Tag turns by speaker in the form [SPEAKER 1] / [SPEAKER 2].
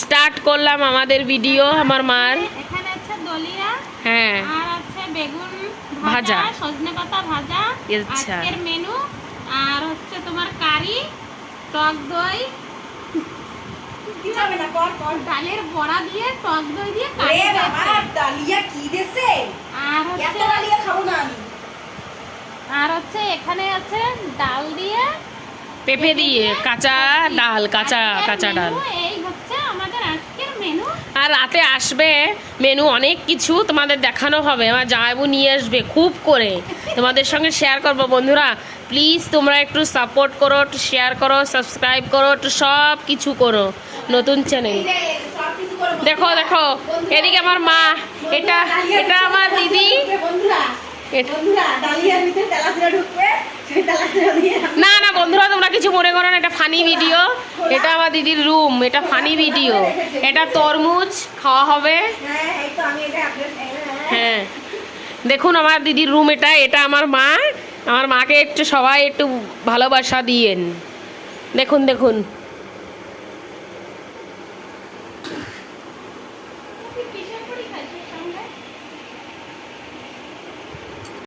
[SPEAKER 1] Start করলাম আমাদের video আমার মার।
[SPEAKER 2] এখানে আছে দলিয়া,
[SPEAKER 1] হ্যাঁ,
[SPEAKER 2] আর আছে বেগুন
[SPEAKER 1] ভাজা।
[SPEAKER 2] ভাজা, সজনে পাতা ভাজা
[SPEAKER 1] আচ্ছা।
[SPEAKER 2] আজকের মেনু। আর হচ্ছে তোমার কারি, টক দই,
[SPEAKER 3] কি যাবে না কর কর
[SPEAKER 2] ডালের বড়া দিয়ে টক দই দিয়ে কারি
[SPEAKER 3] রে বাবা
[SPEAKER 2] হয়েছে।
[SPEAKER 3] ডালিয়া কি দেছে
[SPEAKER 2] আর
[SPEAKER 3] এত
[SPEAKER 2] হচ্ছে
[SPEAKER 3] ডালিয়া খাবো না আমি
[SPEAKER 2] আর হচ্ছে এখানে আছে ডাল দিয়ে
[SPEAKER 1] পেঁপে দিয়ে কাঁচা ডাল, কাঁচা
[SPEAKER 2] আজকের
[SPEAKER 1] কাঁচা ডাল।
[SPEAKER 2] মেনু এই হচ্ছে আমাদের আজকের মেনু।
[SPEAKER 1] আর রাতে আসবে মেনু অনেক কিছু তোমাদের দেখানো হবে, আমার জামাইবু নিয়ে আসবে খুব করে, তোমাদের সঙ্গে শেয়ার করবো। বন্ধুরা প্লিজ তোমরা একটু সাপোর্ট করো, একটু শেয়ার করো, সাবস্ক্রাইব করো, একটু সব কিছু করো নতুন চ্যানেল।
[SPEAKER 3] সব কিছু করো
[SPEAKER 1] দেখো দেখো এদিকে আমার মা, এটা এটা আমার দিদি।
[SPEAKER 3] বন্ধুরা বন্ধুরা ডালিয়ার ভিতরে তেলাপিয়া ঢুকবে সেই তেলাপিয়া দিয়ে
[SPEAKER 1] না না বন্ধুরা তোমরা কিছু মনে করো না, এটা ফানি ভিডিও। এটা আমার দিদির রুম, এটা ফানি ভিডিও। এটা তরমুজ খাওয়া হবে।
[SPEAKER 3] হ্যাঁ এই তো আমি এটা আপনার
[SPEAKER 1] হ্যাঁ দেখুন আমার দিদির রুম, এটা এটা আমার মা। আমার মাকে একটু সবাই একটু ভালোবাসা দিয়েন। দেখুন দেখুন
[SPEAKER 2] কিসের পরি খাইছিস সঙ্গে?